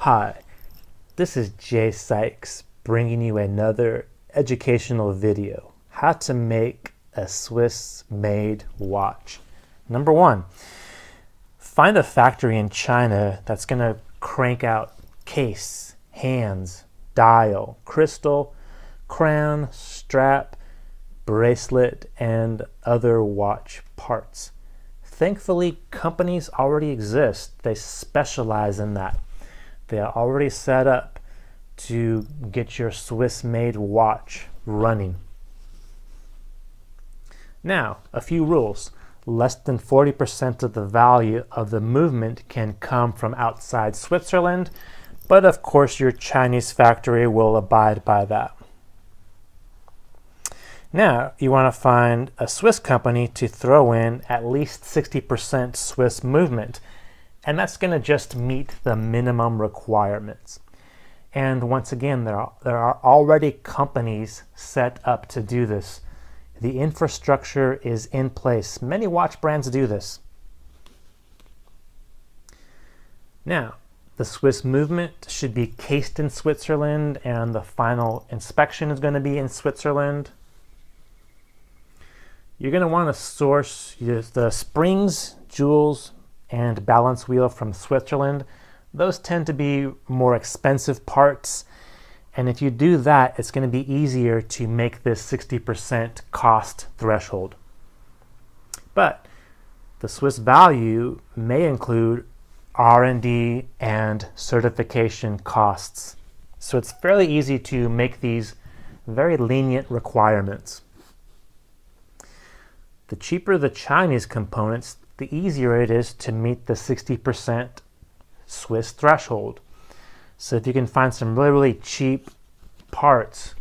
Hi, this is Jay Sykes bringing you another educational video, how to make a Swiss-made watch. Number one, find a factory in China that's going to crank out case, hands, dial, crystal, crown, strap, bracelet, and other watch parts. Thankfully, companies already exist. They specialize in that. They are already set up to get your Swiss-made watch running. Now, a few rules. Less than 40% of the value of the movement can come from outside Switzerland, but of course your Chinese factory will abide by that. Now, you want to find a Swiss company to throw in at least 60% Swiss movement, and that's going to just meet the minimum requirements. And once again, there are already companies set up to do this. The infrastructure is in place. Many watch brands do this. Now, the Swiss movement should be cased in Switzerland, and the final inspection is going to be in Switzerland. You're going to want to source the springs, jewels, and balance wheel from Switzerland. Those tend to be more expensive parts, and if you do that, it's going to be easier to make this 60% cost threshold. But the Swiss value may include R&D and certification costs. So it's fairly easy to make these very lenient requirements. The cheaper the Chinese components, the easier it is to meet the 60% Swiss threshold. So if you can find some really cheap parts,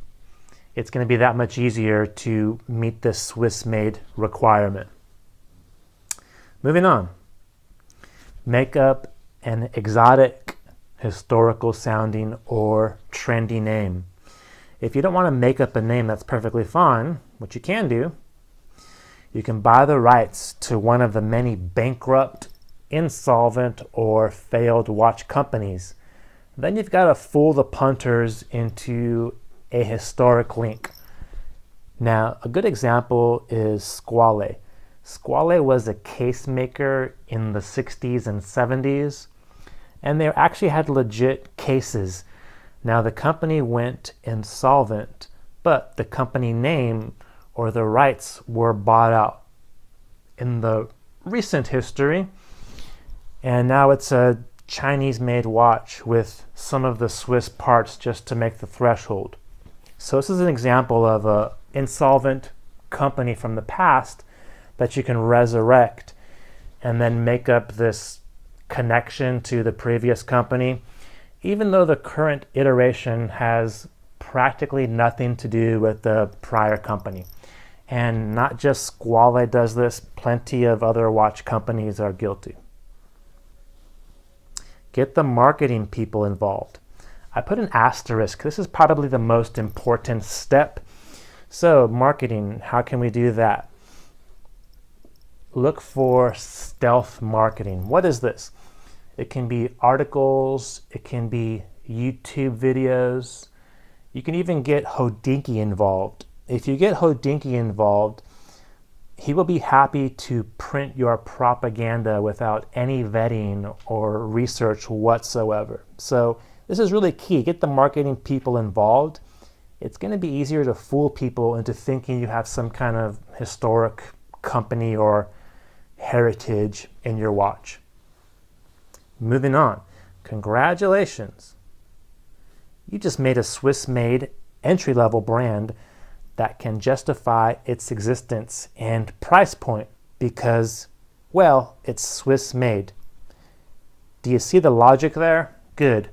it's going to be that much easier to meet the Swiss-made requirement. Moving on. Make up an exotic, historical sounding, or trendy name. If you don't want to make up a name, that's perfectly fine. What you can do, you can buy the rights to one of the many bankrupt, insolvent, or failed watch companies. Then you've got to fool the punters into a historic link. Now, a good example is Squale. Squale was a case maker in the 60s and 70s, and they actually had legit cases. Now, the company went insolvent, but the company name or the rights were bought out in the recent history, and now it's a Chinese-made watch with some of the Swiss parts just to make the threshold. So this is an example of an insolvent company from the past that you can resurrect and then make up this connection to the previous company, even though the current iteration has practically nothing to do with the prior company. And not just Squale does this, plenty of other watch companies are guilty. Get the marketing people involved. I put an asterisk. This is probably the most important step. So, marketing, how can we do that? Look for stealth marketing. What is this? It can be articles, it can be YouTube videos. You can even get Hodinkee involved. If you get Hodinkee involved, he will be happy to print your propaganda without any vetting or research whatsoever. So this is really key. Get the marketing people involved. It's going to be easier to fool people into thinking you have some kind of historic company or heritage in your watch. Moving on. Congratulations. You just made a Swiss-made entry-level brand that can justify its existence and price point because, well, it's Swiss-made. Do you see the logic there? Good.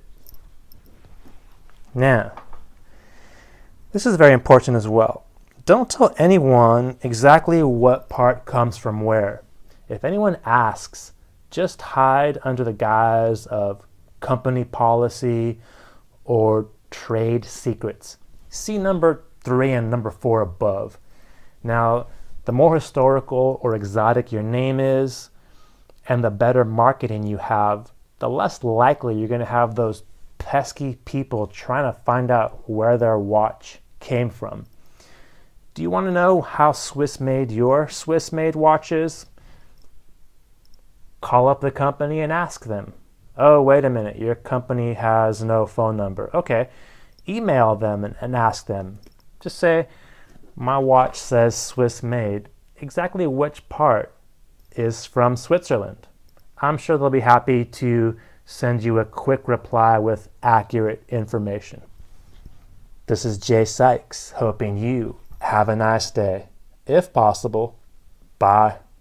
Now, this is very important as well. Don't tell anyone exactly what part comes from where. If anyone asks, just hide under the guise of company policy or trade secrets. See number 3 and number 4 above. Now, the more historical or exotic your name is, and the better marketing you have, the less likely you're going to have those pesky people trying to find out where their watch came from. Do you want to know how Swiss made your Swiss made watch is? Call up the company and ask them. Oh, wait a minute, your company has no phone number. Okay, email them and ask them. Just say, my watch says Swiss made. Exactly which part is from Switzerland? I'm sure they'll be happy to send you a quick reply with accurate information. This is Jay Sykes, hoping you have a nice day. If possible, bye.